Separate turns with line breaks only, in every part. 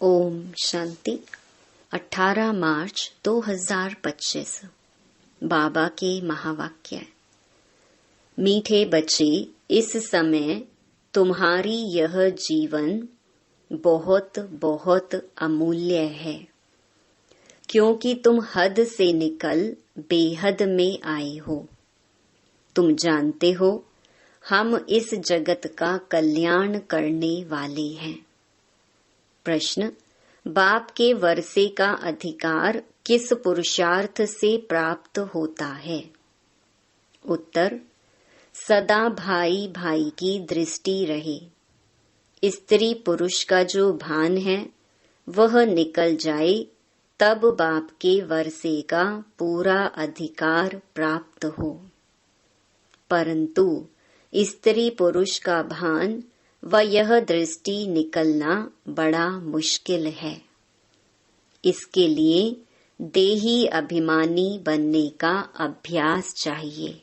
ओम शांति। 18 मार्च 2025। बाबा के महावाक्य। मीठे बच्चे, इस समय तुम्हारी यह जीवन बहुत बहुत अमूल्य है, क्योंकि तुम हद से निकल बेहद में आए हो। तुम जानते हो, हम इस जगत का कल्याण करने वाले हैं। प्रश्न: बाप के वर्षे का अधिकार किस पुरुषार्थ से प्राप्त होता है? उत्तर: सदा भाई भाई की दृष्टि रहे। स्त्री पुरुष का जो भान है वह निकल जाए, तब बाप के वर्षे का पूरा अधिकार प्राप्त हो। परंतु स्त्री पुरुष का भान व यह दृष्टि निकलना बड़ा मुश्किल है। इसके लिए देही अभिमानी बनने का अभ्यास चाहिए।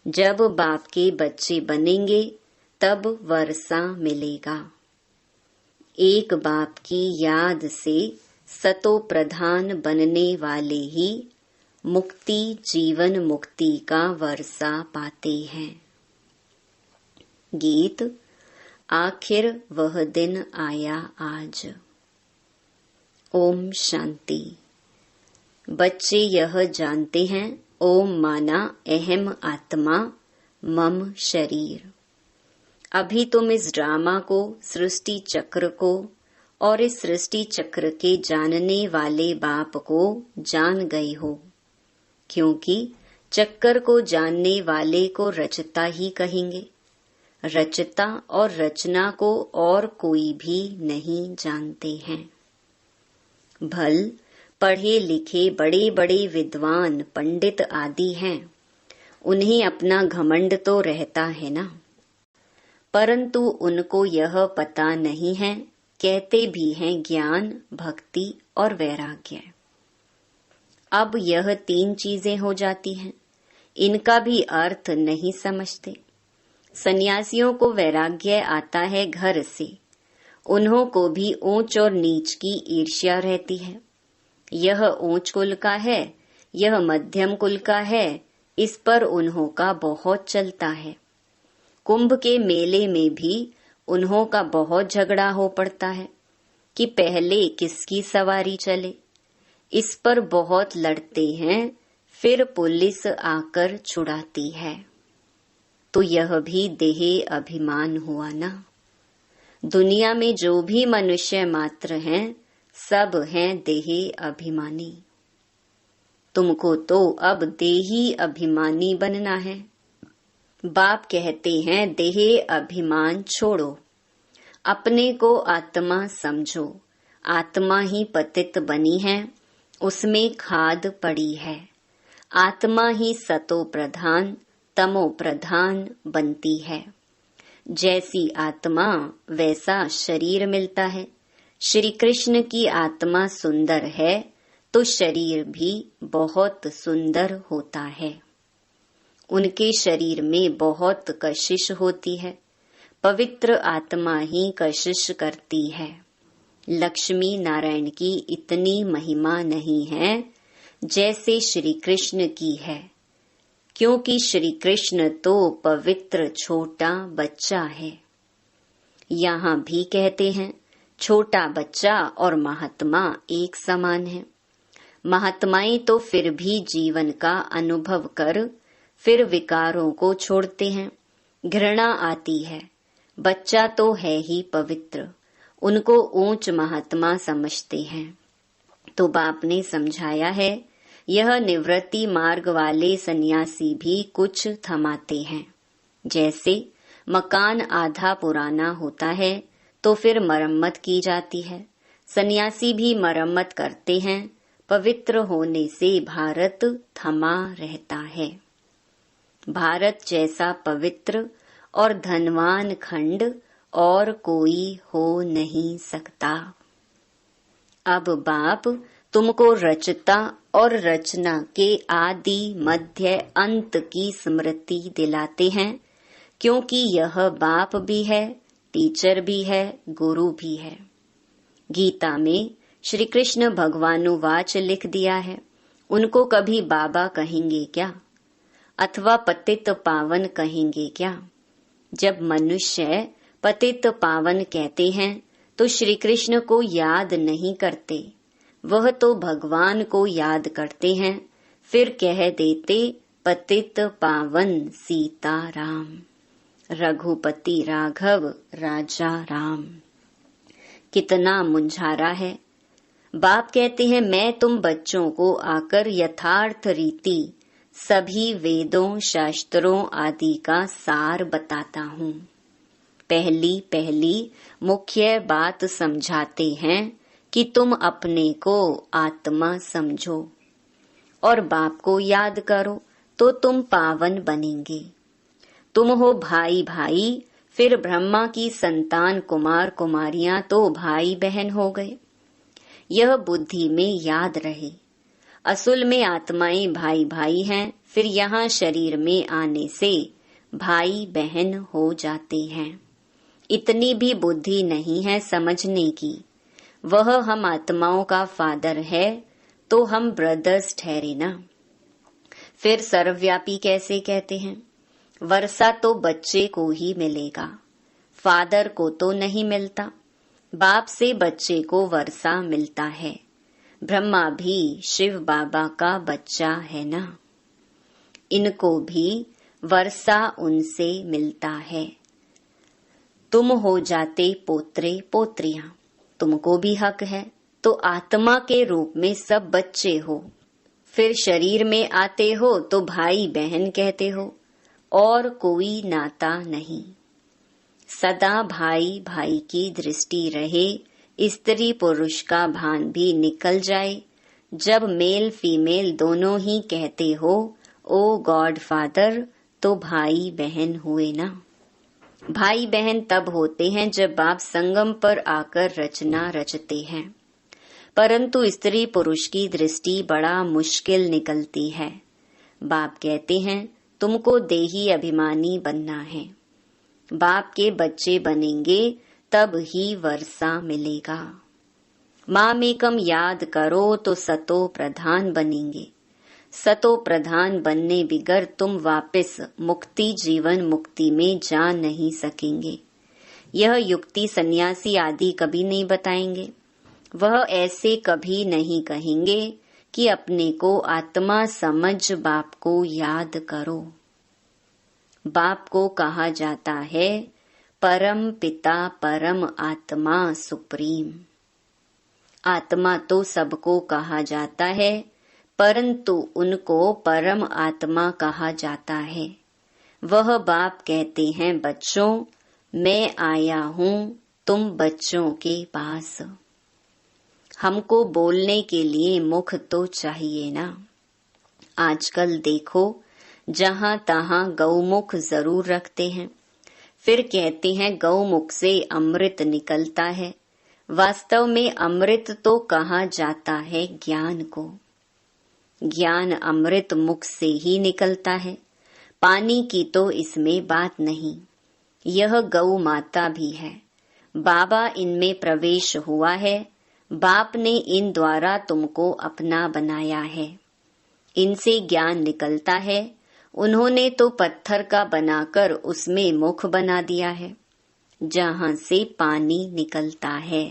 जब बाप के बच्चे बनेंगे तब वर्षा मिलेगा। एक बाप की याद से सतो प्रधान बनने वाले ही मुक्ति जीवन मुक्ति का वर्षा पाते हैं। गीत। आखिर वह दिन आया आज। ओम शांति। बच्चे यह जानते हैं, ओम माना अहम आत्मा मम शरीर। अभी तुम इस ड्रामा को, सृष्टि चक्र को और इस सृष्टि चक्र के जानने वाले बाप को जान गए हो, क्योंकि चक्कर को जानने वाले को रचता ही कहेंगे। रचता और रचना को और कोई भी नहीं जानते हैं। भल पढ़े लिखे बड़े बड़े विद्वान पंडित आदि हैं, उन्हें अपना घमंड तो रहता है ना, परंतु उनको यह पता नहीं है। कहते भी हैं ज्ञान, भक्ति और वैराग्य। अब यह 3 चीजें हो जाती हैं, इनका भी अर्थ नहीं समझते। सन्यासियों को वैराग्य आता है घर से, उन्हों को भी ऊंच और नीच की ईर्ष्या रहती है। यह ऊंच कुल का है, यह मध्यम कुल का है, इस पर उन्हों का बहुत चलता है। कुंभ के मेले में भी उन्हों का बहुत झगड़ा हो पड़ता है कि पहले किसकी सवारी चले। इस पर बहुत लड़ते हैं, फिर पुलिस आकर छुड़ाती है। तो यह भी देह अभिमान हुआ ना। दुनिया में जो भी मनुष्य मात्र हैं, सब हैं देह अभिमानी। तुमको तो अब देही अभिमानी बनना है। बाप कहते हैं देह अभिमान छोड़ो, अपने को आत्मा समझो। आत्मा ही पतित बनी है, उसमें खाद पड़ी है। आत्मा ही सतो प्रधान तमो प्रधान बनती है। जैसी आत्मा वैसा शरीर मिलता है। श्री कृष्ण की आत्मा सुंदर है तो शरीर भी बहुत सुंदर होता है। उनके शरीर में बहुत कशिश होती है, पवित्र आत्मा ही कशिश करती है। लक्ष्मी नारायण की इतनी महिमा नहीं है जैसे श्री कृष्ण की है, क्योंकि श्री कृष्ण तो पवित्र छोटा बच्चा है। यहाँ भी कहते हैं छोटा बच्चा और महात्मा एक समान है। महात्माएं तो फिर भी जीवन का अनुभव कर फिर विकारों को छोड़ते हैं। घृणा आती है। बच्चा तो है ही पवित्र, उनको ऊंच महात्मा समझते हैं। तो बाप ने समझाया है, यह निवृत्ति मार्ग वाले सन्यासी भी कुछ थमाते हैं। जैसे मकान आधा पुराना होता है तो फिर मरम्मत की जाती है, सन्यासी भी मरम्मत करते हैं। पवित्र होने से भारत थमा रहता है। भारत जैसा पवित्र और धनवान खंड और कोई हो नहीं सकता। अब बाप तुमको रचता और रचना के आदि मध्य अंत की स्मृति दिलाते हैं, क्योंकि यह बाप भी है, टीचर भी है, गुरु भी है। गीता में श्री कृष्ण भगवानुवाच लिख दिया है, उनको कभी बाबा कहेंगे क्या, अथवा पतित पावन कहेंगे क्या। जब मनुष्य पतित पावन कहते हैं तो श्री कृष्ण को याद नहीं करते, वह तो भगवान को याद करते हैं, फिर कह देते पतित पावन सीताराम, रघुपति राघव राजा राम। कितना मुंझारा है। बाप कहते हैं मैं तुम बच्चों को आकर यथार्थ रीति सभी वेदों शास्त्रों आदि का सार बताता हूँ। पहली पहली मुख्य बात समझाते हैं कि तुम अपने को आत्मा समझो और बाप को याद करो तो तुम पावन बनेंगे। तुम हो भाई भाई, फिर ब्रह्मा की संतान कुमार कुमारियां तो भाई बहन हो गए। यह बुद्धि में याद रहे। असल में आत्माएं भाई भाई हैं, फिर यहाँ शरीर में आने से भाई बहन हो जाते हैं। इतनी भी बुद्धि नहीं है समझने की। वह हम आत्माओं का फादर है तो हम ब्रदर्स ठहरे ना। फिर सर्वव्यापी कैसे कहते हैं? वर्षा तो बच्चे को ही मिलेगा, फादर को तो नहीं मिलता। बाप से बच्चे को वर्षा मिलता है। ब्रह्मा भी शिव बाबा का बच्चा है ना, इनको भी वर्षा उनसे मिलता है। तुम हो जाते पोत्रे पोत्रियां, तुमको भी हक है। तो आत्मा के रूप में सब बच्चे हो, फिर शरीर में आते हो तो भाई बहन कहते हो, और कोई नाता नहीं। सदा भाई भाई की दृष्टि रहे। स्त्री पुरुष का भान भी निकल जाए। जब मेल फीमेल दोनों ही कहते हो ओ गॉड फादर, तो भाई बहन हुए ना। भाई बहन तब होते हैं जब बाप संगम पर आकर रचना रचते हैं, परंतु स्त्री पुरुष की दृष्टि बड़ा मुश्किल निकलती है। बाप कहते हैं तुमको देही अभिमानी बनना है। बाप के बच्चे बनेंगे तब ही वर्षा मिलेगा। मामेकम याद करो तो सतो प्रधान बनेंगे। सतो प्रधान बनने बिगर तुम वापस मुक्ति जीवन मुक्ति में जा नहीं सकेंगे। यह युक्ति सन्यासी आदि कभी नहीं बताएंगे। वह ऐसे कभी नहीं कहेंगे कि अपने को आत्मा समझ बाप को याद करो। बाप को कहा जाता है परम पिता परम आत्मा सुप्रीम। आत्मा तो सबको कहा जाता है, परंतु उनको परम आत्मा कहा जाता है। वह बाप कहते हैं बच्चों, मैं आया हूँ तुम बच्चों के पास। हमको बोलने के लिए मुख तो चाहिए ना। आजकल देखो जहाँ तहाँ गौमुख जरूर रखते हैं, फिर कहते हैं गौमुख से अमृत निकलता है। वास्तव में अमृत तो कहा जाता है ज्ञान को। ज्ञान अमृत मुख से ही निकलता है। पानी की तो इसमें बात नहीं। यह गौ माता भी है। बाबा इनमें प्रवेश हुआ है। बाप ने इन द्वारा तुमको अपना बनाया है। इनसे ज्ञान निकलता है। उन्होंने तो पत्थर का बनाकर उसमें मुख बना दिया है, जहाँ से पानी निकलता है।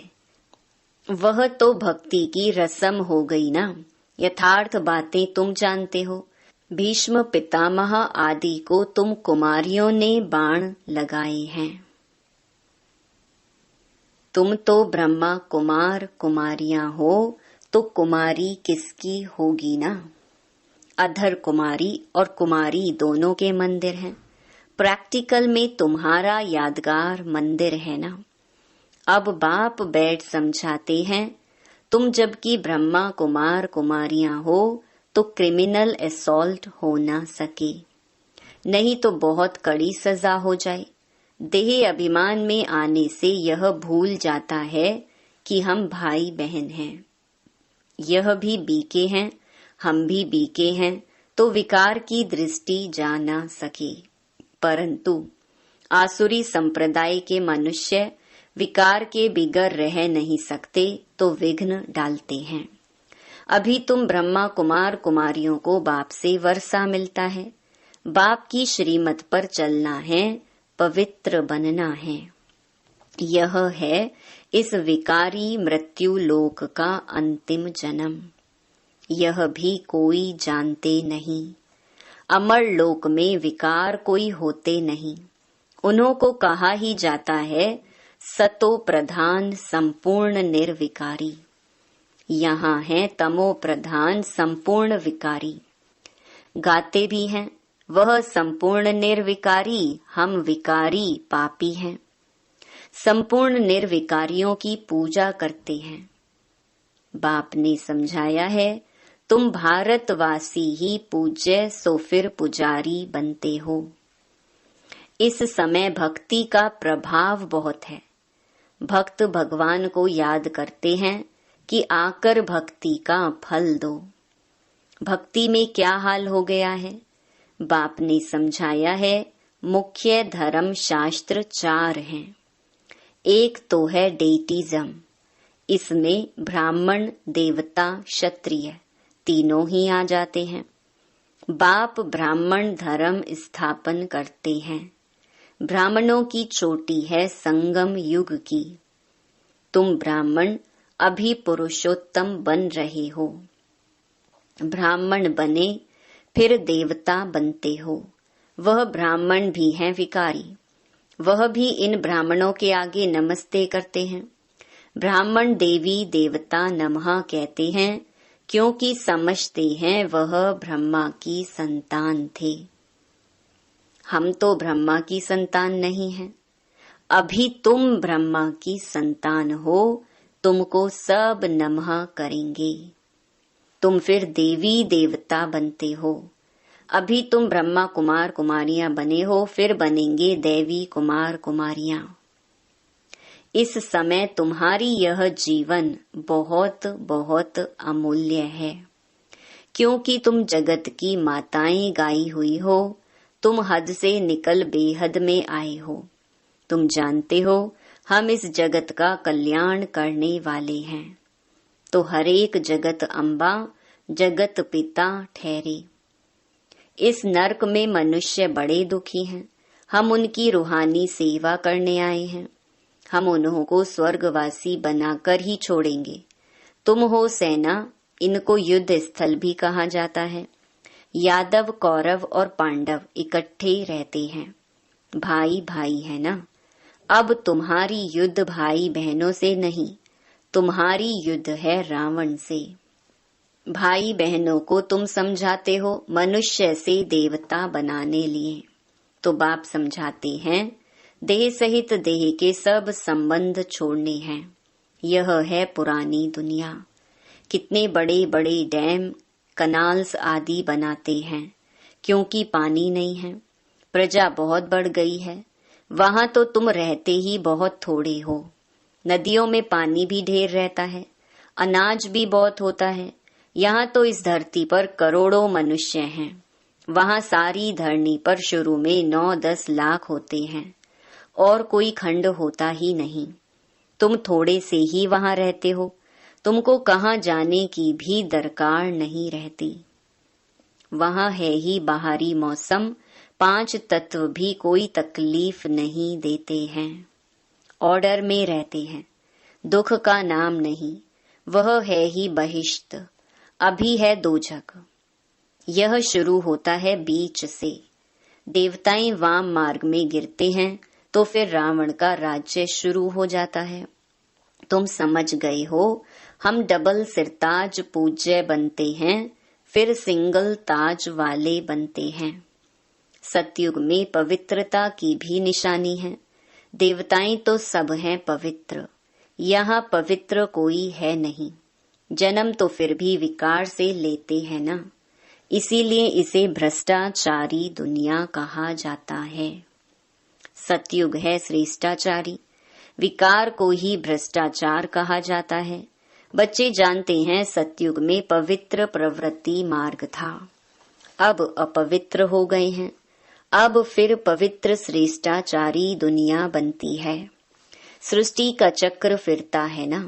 वह तो भक्ति की रस्म हो गई ना। यथार्थ बातें तुम जानते हो। भीष्म पितामह आदि को तुम कुमारियों ने बाण लगाए हैं। तुम तो ब्रह्मा कुमार कुमारियां हो, तो कुमारी किसकी होगी ना। अधर कुमारी और कुमारी दोनों के मंदिर हैं। प्रैक्टिकल में तुम्हारा यादगार मंदिर है ना। अब बाप बैठ समझाते हैं, तुम जबकि ब्रह्मा कुमार कुमारियां हो तो क्रिमिनल असॉल्ट हो ना सके, नहीं तो बहुत कड़ी सजा हो जाए। देह अभिमान में आने से यह भूल जाता है कि हम भाई बहन हैं। यह भी बीके हैं, हम भी बीके हैं, तो विकार की दृष्टि जा ना सके। परंतु आसुरी संप्रदाय के मनुष्य विकार के बिगर रह नहीं सकते तो विघ्न डालते हैं। अभी तुम ब्रह्मा कुमार कुमारियों को बाप से वर्षा मिलता है, बाप की श्रीमत पर चलना है, पवित्र बनना है। यह है इस विकारी मृत्यु लोक का अंतिम जन्म। यह भी कोई जानते नहीं। अमर लोक में विकार कोई होते नहीं। उन्हों को कहा ही जाता है सतो प्रधान संपूर्ण निर्विकारी। यहाँ है तमो प्रधान संपूर्ण विकारी। गाते भी हैं वह संपूर्ण निर्विकारी, हम विकारी पापी हैं। संपूर्ण निर्विकारियों की पूजा करते हैं। बाप ने समझाया है तुम भारतवासी ही पूज्य सो फिर पुजारी बनते हो। इस समय भक्ति का प्रभाव बहुत है। भक्त भगवान को याद करते हैं कि आकर भक्ति का फल दो। भक्ति में क्या हाल हो गया है? बाप ने समझाया है मुख्य धर्म शास्त्र 4 हैं। एक तो है डेटिज्म, इसमें ब्राह्मण देवता क्षत्रिय तीनों ही आ जाते हैं। बाप ब्राह्मण धर्म स्थापन करते हैं। ब्राह्मणों की चोटी है संगम युग की। तुम ब्राह्मण अभी पुरुषोत्तम बन रहे हो। ब्राह्मण बने फिर देवता बनते हो। वह ब्राह्मण भी हैं विकारी। वह भी इन ब्राह्मणों के आगे नमस्ते करते हैं। ब्राह्मण देवी देवता नमः कहते हैं क्योंकि समझते हैं वह ब्रह्मा की संतान थे। हम तो ब्रह्मा की संतान नहीं हैं। अभी तुम ब्रह्मा की संतान हो, तुमको सब नमः करेंगे। तुम फिर देवी देवता बनते हो। अभी तुम ब्रह्मा कुमार कुमारियां बने हो, फिर बनेंगे देवी कुमार कुमारियां। इस समय तुम्हारी यह जीवन बहुत बहुत अमूल्य है, क्योंकि तुम जगत की माताएं गाई हुई हो। तुम हद से निकल बेहद में आए हो। तुम जानते हो हम इस जगत का कल्याण करने वाले हैं, तो हर एक जगत अम्बा जगत पिता ठहरे। इस नरक में मनुष्य बड़े दुखी हैं। हम उनकी रूहानी सेवा करने आए हैं। हम उन्हों को स्वर्गवासी बनाकर ही छोड़ेंगे। तुम हो सेना, इनको युद्ध स्थल भी कहा जाता है। यादव कौरव और पांडव इकट्ठे रहते हैं। भाई भाई है ना। अब तुम्हारी युद्ध भाई बहनों से नहीं, तुम्हारी युद्ध है रावण से। भाई बहनों को तुम समझाते हो मनुष्य से देवता बनाने लिए, तो बाप समझाते हैं देह सहित देह के सब संबंध छोड़ने हैं। यह है पुरानी दुनिया। कितने बड़े बड़े डैम कनाल्स आदि बनाते हैं, क्योंकि पानी नहीं है। प्रजा बहुत बढ़ गई है। वहां तो तुम रहते ही बहुत थोड़े हो। नदियों में पानी भी ढेर रहता है, अनाज भी बहुत होता है। यहाँ तो इस धरती पर करोड़ों मनुष्य हैं। वहाँ सारी धरनी पर शुरू में 9-10 लाख होते हैं और कोई खंड होता ही नहीं। तुम थोड़े से ही वहाँ रहते हो। तुमको कहाँ जाने की भी दरकार नहीं रहती। वहाँ है ही बाहरी मौसम। 5 तत्व भी कोई तकलीफ नहीं देते हैं। ऑर्डर में रहते हैं। दुख का नाम नहीं, वह है ही बहिष्ट। अभी है दोजख। यह शुरू होता है बीच से। देवताएं वाम मार्ग में गिरते हैं तो फिर रावण का राज्य शुरू हो जाता है। तुम समझ गए हो हम डबल सिरताज पूज्य बनते हैं, फिर सिंगल ताज वाले बनते हैं। सतयुग में पवित्रता की भी निशानी है। देवताएं तो सब हैं पवित्र, यहाँ पवित्र कोई है नहीं। जन्म तो फिर भी विकार से लेते हैं ना, इसीलिए इसे भ्रष्टाचारी दुनिया कहा जाता है। सतयुग है श्रेष्ठाचारी, विकार को ही भ्रष्टाचार कहा जाता है। बच्चे जानते हैं सतयुग में पवित्र प्रवृत्ति मार्ग था, अब अपवित्र हो गए हैं। अब फिर पवित्र श्रेष्ठाचारी दुनिया बनती है। सृष्टि का चक्र फिरता है ना।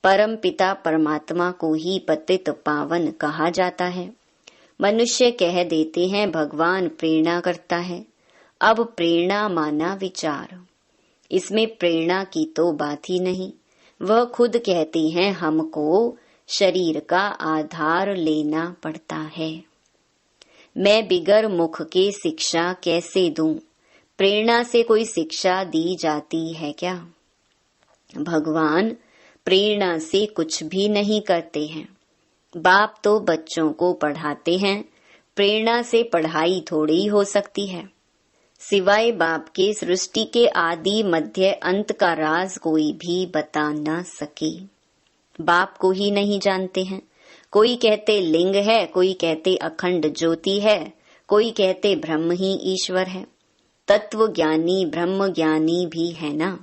परम पिता परमात्मा को ही पतित पावन कहा जाता है। मनुष्य कह देते हैं भगवान प्रेरणा करता है। अब प्रेरणा माना विचार, इसमें प्रेरणा की तो बात ही नहीं। वह खुद कहती हैं हमको शरीर का आधार लेना पड़ता है। मैं बिगर मुख के शिक्षा कैसे दूं? प्रेरणा से कोई शिक्षा दी जाती है क्या? भगवान प्रेरणा से कुछ भी नहीं करते हैं। बाप तो बच्चों को पढ़ाते हैं, प्रेरणा से पढ़ाई थोड़ी हो सकती है। सिवाय बाप के सृष्टि के आदि मध्य अंत का राज कोई भी बता न सके। बाप को ही नहीं जानते हैं। कोई कहते लिंग है, कोई कहते अखंड ज्योति है, कोई कहते ब्रह्म ही ईश्वर है। तत्व ज्ञानी ब्रह्म ज्ञानी भी है ना।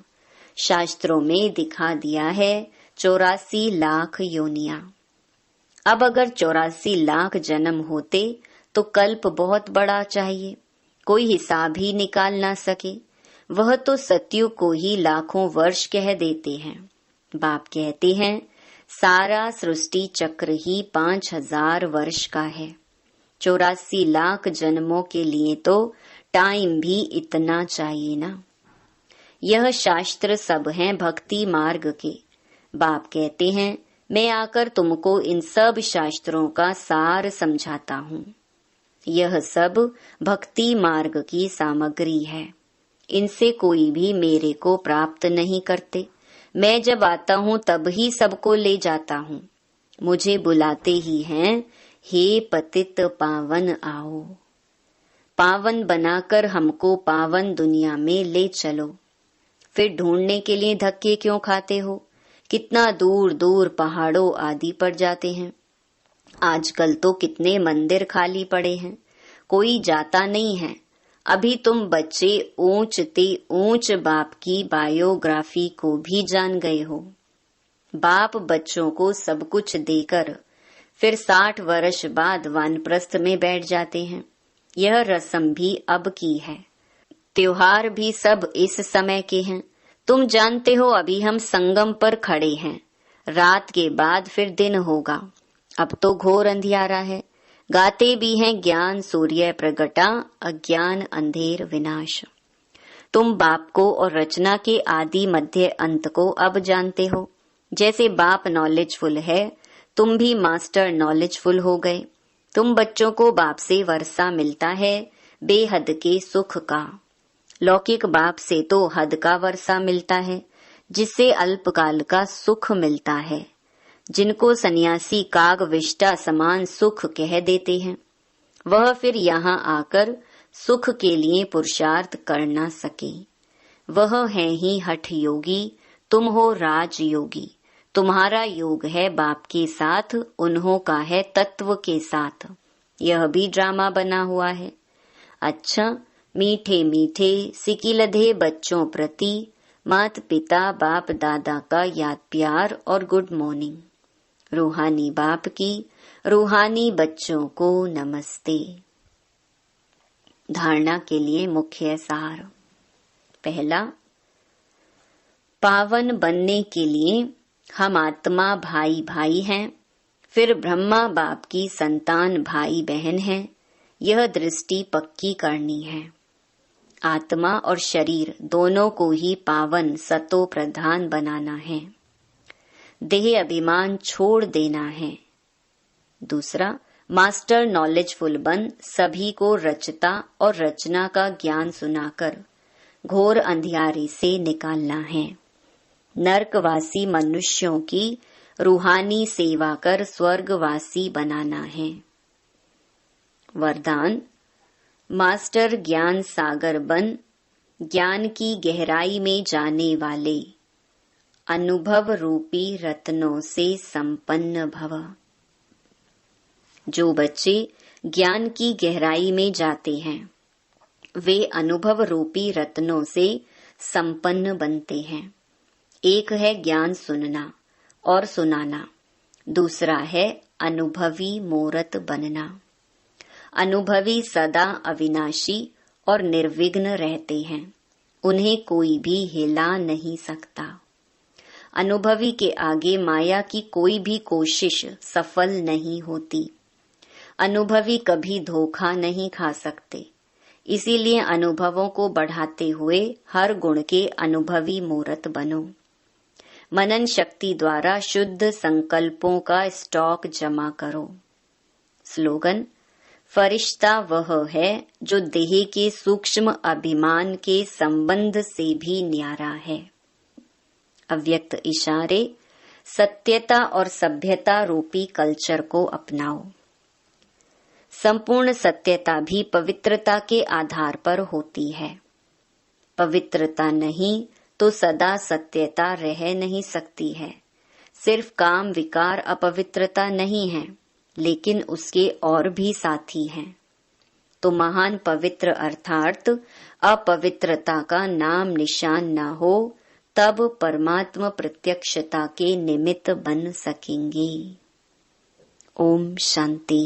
शास्त्रों में दिखा दिया है 84 लाख योनियां। अब अगर 84 लाख जन्म होते तो कल्प बहुत बड़ा चाहिए, कोई हिसाब ही निकाल ना सके। वह तो सतयुग को ही लाखों वर्ष कह देते हैं। बाप कहते हैं सारा सृष्टि चक्र ही 5000 वर्ष का है। 84 लाख जन्मों के लिए तो टाइम भी इतना चाहिए ना। यह शास्त्र सब हैं भक्ति मार्ग के। बाप कहते हैं मैं आकर तुमको इन सब शास्त्रों का सार समझाता हूँ। यह सब भक्ति मार्ग की सामग्री है। इनसे कोई भी मेरे को प्राप्त नहीं करते। मैं जब आता हूँ तब ही सबको ले जाता हूँ। मुझे बुलाते ही हैं, हे पतित पावन आओ। पावन बनाकर हमको पावन दुनिया में ले चलो। फिर ढूंढने के लिए धक्के क्यों खाते हो? कितना दूर दूर पहाड़ों आदि पर जाते हैं। आजकल तो कितने मंदिर खाली पड़े हैं, कोई जाता नहीं है। अभी तुम बच्चे ऊंच ते ऊंच बाप की बायोग्राफी को भी जान गए हो। बाप बच्चों को सब कुछ देकर फिर 60 वर्ष बाद वानप्रस्थ में बैठ जाते हैं। यह रस्म भी अब की है। त्योहार भी सब इस समय के हैं। तुम जानते हो अभी हम संगम पर खड़े हैं। रात के बाद फिर दिन होगा। अब तो घोर अंधियारा है। गाते भी हैं ज्ञान सूर्य प्रगटा, अज्ञान अंधेर विनाश। तुम बाप को और रचना के आदि मध्य अंत को अब जानते हो। जैसे बाप नॉलेजफुल है, तुम भी मास्टर नॉलेजफुल हो गए। तुम बच्चों को बाप से वर्षा मिलता है बेहद के सुख का। लौकिक बाप से तो हद का वर्षा मिलता है, जिससे अल्पकाल का सुख मिलता है, जिनको सन्यासी काग विष्टा समान सुख कह देते हैं। वह फिर यहाँ आकर सुख के लिए पुरुषार्थ कर न सके। वह है ही हठ योगी, तुम हो राज योगी। तुम्हारा योग है बाप के साथ, उन्हों का है तत्व के साथ। यह भी ड्रामा बना हुआ है। अच्छा, मीठे मीठे सिकिलधे बच्चों प्रति मात पिता बाप दादा का याद प्यार और गुड मॉर्निंग। रूहानी बाप की रूहानी बच्चों को नमस्ते। धारणा के लिए मुख्य सार। पहला, पावन बनने के लिए हम आत्मा भाई भाई हैं, फिर ब्रह्मा बाप की संतान भाई बहन हैं। यह दृष्टि पक्की करनी है। आत्मा और शरीर दोनों को ही पावन सतो प्रधान बनाना है। देह अभिमान छोड़ देना है। दूसरा, मास्टर नॉलेजफुल बन सभी को रचता और रचना का ज्ञान सुनाकर घोर अंधियारे से निकालना है। नरकवासी मनुष्यों की रूहानी सेवा कर स्वर्गवासी बनाना है। वरदान, मास्टर ज्ञान सागर बन ज्ञान की गहराई में जाने वाले अनुभव रूपी रत्नों से संपन्न भव। जो बच्चे ज्ञान की गहराई में जाते हैं वे अनुभव रूपी रत्नों से संपन्न बनते हैं। एक है ज्ञान सुनना और सुनाना, दूसरा है अनुभवी मूरत बनना। अनुभवी सदा अविनाशी और निर्विघ्न रहते हैं। उन्हें कोई भी हिला नहीं सकता। अनुभवी के आगे माया की कोई भी कोशिश सफल नहीं होती। अनुभवी कभी धोखा नहीं खा सकते। इसीलिए अनुभवों को बढ़ाते हुए हर गुण के अनुभवी मूर्त बनो। मनन शक्ति द्वारा शुद्ध संकल्पों का स्टॉक जमा करो। स्लोगन: फरिश्ता वह है जो देह के सूक्ष्म अभिमान के संबंध से भी न्यारा है। अव्यक्त इशारे: सत्यता और सभ्यता रूपी कल्चर को अपनाओ। संपूर्ण सत्यता भी पवित्रता के आधार पर होती है। पवित्रता नहीं तो सदा सत्यता रह नहीं सकती है। सिर्फ काम विकार अपवित्रता नहीं है, लेकिन उसके और भी साथी हैं। तो महान पवित्र अर्थात अपवित्रता का नाम निशान न हो, तब परमात्मा प्रत्यक्षता के निमित्त बन सकेंगे। ओम शांति।